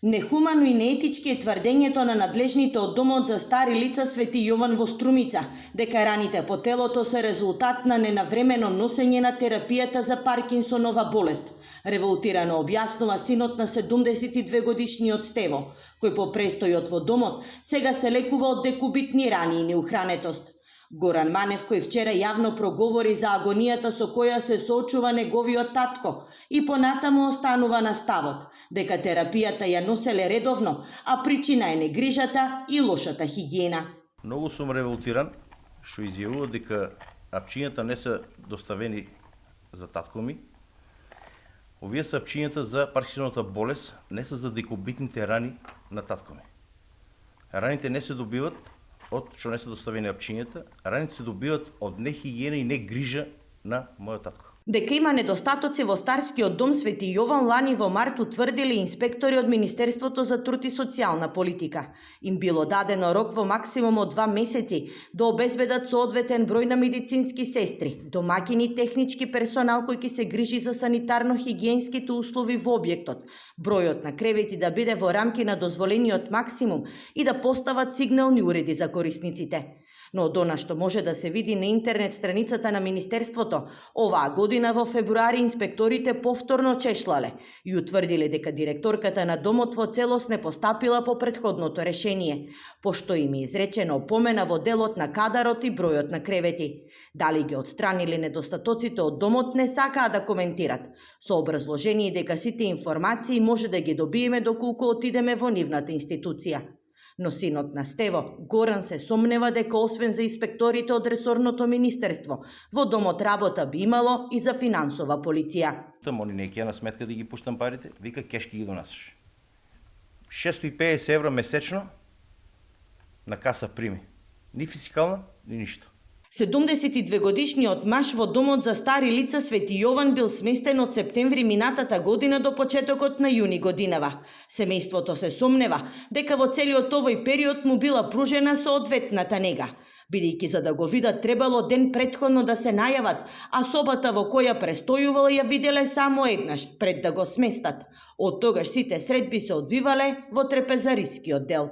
Нехумано и неетички е тврдењето на надлежните од Домот за стари лица Свети Јован во Струмица, дека раните по телото се резултат на ненавремено носење на терапијата за Паркинсонова болест. Револтирано објаснува синот на 72-годишниот Стево, кој по престојот во домот сега се лекува од декубитни рани и неухранетост. Горан Манев, кој вчера јавно проговори за агонијата со која се соочува неговиот татко и понатаму останува на ставот дека терапијата ја носеле редовно, а причина е негрижата и лошата хигиена. Многу сум револтиран што изјавува дека апчињата не се доставени за татко ми. Овие се апчињата за Паркинсоновата болест, не се за декубитните рани на татко ми. Раните не се добиват од што не се доставени апчињата, раните се добиват од нехигиена и негрижа на мојот татко. Дека има недостатоци во Старскиот дом Свети Јован лани во март утврдили инспектори од Министерството за труд и социјална политика. Им било дадено рок во максимум од 2 месеци да обезбедат соодветен број на медицински сестри, домаќини, технички персонал кој ќе се грижи за санитарно-хигиенските услови во објектот, бројот на кревети да биде во рамки на дозволениот максимум и да постават сигнални уреди за корисниците. Но од она што може да се види на интернет страницата на Министерството, оваа година во февруари инспекторите повторно чешлале и утврдиле дека директорката на домот во целост не постапила по претходното решение, пошто им е изречена опомена во делот на кадарот и бројот на кревети. Дали ги отстранили недостатоците од домот не сакаа да коментират, со образложение дека сите информации може да ги добиеме доколку отидеме во нивната институција. Но синот на Стево, Горан, се сомнева дека освен за инспекторите од ресорното министерство, во домот работа би имало и за финансова полиција. Они не ќе на сметка да ги пуштам парите, вика кеш ќе ги донасаш. 650 евра месечно на каса прими. Ни фискална, ни ништо. 72-годишниот маж во домот за стари лица Свети Јован бил сместен од септември минатата година до почетокот на јуни годинава. Семејството се сомнева дека во целиот овој период му била пружена соодветната нега, бидејќи за да го видат требало ден претходно да се најават, а собата во која престојувал ја виделе само еднаш пред да го сместат. Од тогаш сите средби се одвивале во трепезарискиот дел.